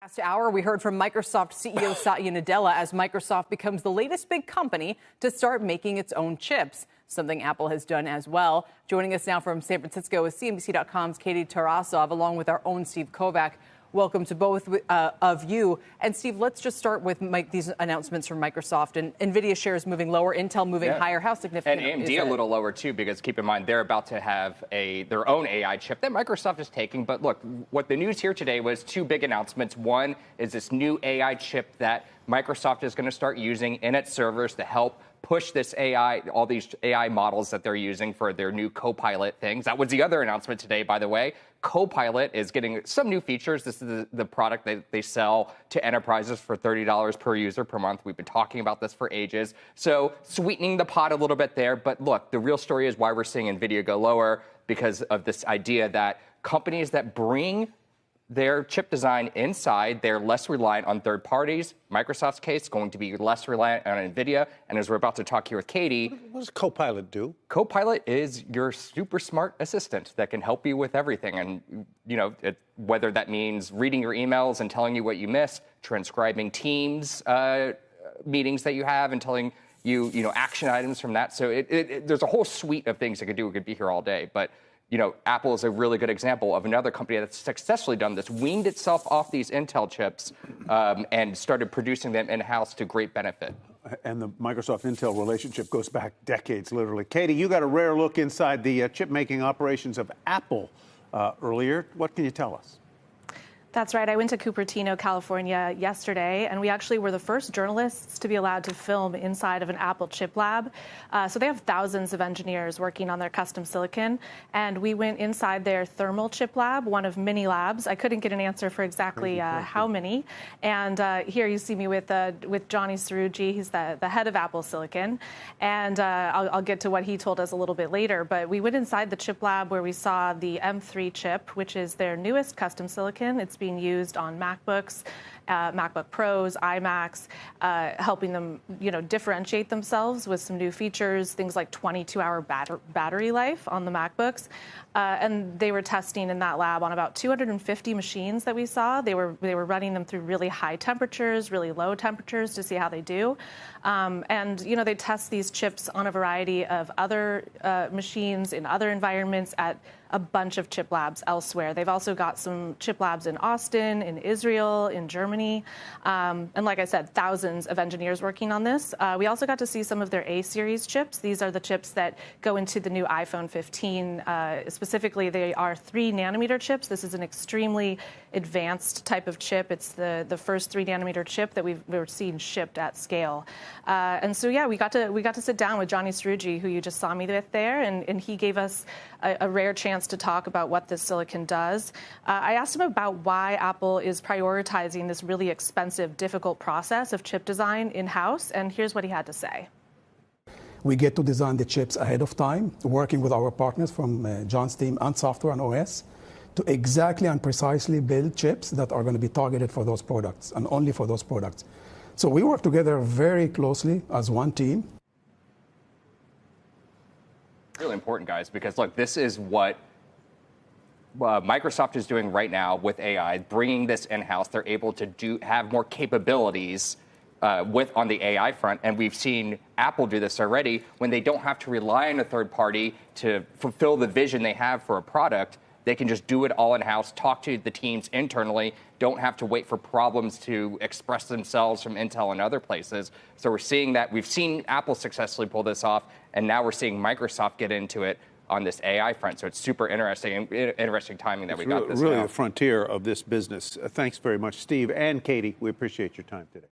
Last hour, we heard from Microsoft CEO Satya Nadella as Microsoft becomes the latest big company to start making its own chips, something Apple has done as well. Joining us now from San Francisco is CNBC.com's Katie Tarasov, along with our own Steve Kovach. Welcome to both of you. And Steve, let's just start with these announcements from Microsoft. And NVIDIA shares moving lower, Intel moving higher. How significant is it? And AMD a little lower, too, because keep in mind, they're about to have their own AI chip that Microsoft is taking. But look, what the news here today was two big announcements. One is this new AI chip that Microsoft is going to start using in its servers to help push this AI, all these AI models that they're using for their new Copilot things. That was the other announcement today, by the way. Copilot is getting some new features. This is the product that they sell to enterprises for $30 per user per month. We've been talking about this for ages. So sweetening the pot a little bit there. But look, the real story is why we're seeing NVIDIA go lower, because of this idea that companies that bring their chip design inside, they're less reliant on third parties. Microsoft's case going to be less reliant on NVIDIA. And as we're about to talk here with Katie. What does Copilot do? Copilot is your super smart assistant that can help you with everything. And, you know, whether that means reading your emails and telling you what you missed, transcribing Teams meetings that you have and telling you, action items from that. So there's a whole suite of things it could do. It could be here all day. But Apple is a really good example of another company that's successfully done this, weaned itself off these Intel chips and started producing them in-house to great benefit. And the Microsoft-Intel relationship goes back decades, literally. Katie, you got a rare look inside the chip-making operations of Apple earlier. What can you tell us? That's right. I went to Cupertino, California yesterday, and we actually were the first journalists to be allowed to film inside of an Apple chip lab. So they have thousands of engineers working on their custom silicon, and we went inside their thermal chip lab, one of many labs. I couldn't get an answer for exactly how many. And here you see me with Johnny Srouji. He's the head of Apple Silicon, and I'll get to what he told us a little bit later. But we went inside the chip lab where we saw the M3 chip, which is their newest custom silicon. It's being used on MacBooks, MacBook Pros, iMacs, helping them, differentiate themselves with some new features, things like 22-hour battery life on the MacBooks. And they were testing in that lab on about 250 machines that we saw. They were running them through really high temperatures, really low temperatures to see how they do. And they test these chips on a variety of other machines in other environments at a bunch of chip labs elsewhere. They've also got some chip labs in Austin, in Israel, in Germany. And like I said, thousands of engineers working on this. We also got to see some of their A-series chips. These are the chips that go into the new iPhone 15. Specifically, they are 3-nanometer chips. This is an extremely advanced type of chip. It's the first 3-nanometer chip that we're seeing shipped at scale. And so, yeah, we got to sit down with Johnny Srouji, who you just saw me with there, and he gave us a rare chance to talk about what this silicon does. I asked him about why Apple is prioritizing this really expensive, difficult process of chip design in-house, and here's what he had to say. We get to design the chips ahead of time, working with our partners from John's team and software and OS, to exactly and precisely build chips that are going to be targeted for those products and only for those products. So we work together very closely as one team. Really important, guys, because look, this is what Microsoft is doing right now with AI, bringing this in-house. They're able to have more capabilities on the AI front, and we've seen Apple do this already when they don't have to rely on a third party to fulfill the vision they have for a product. They can just do it all in-house, talk to the teams internally, don't have to wait for problems to express themselves from Intel and other places. So we're seeing that. We've seen Apple successfully pull this off, and now we're seeing Microsoft get into it on this AI front. So it's super interesting, and interesting timing that we got this really now. the frontier of this business. Thanks very much, Steve and Katie. We appreciate your time today.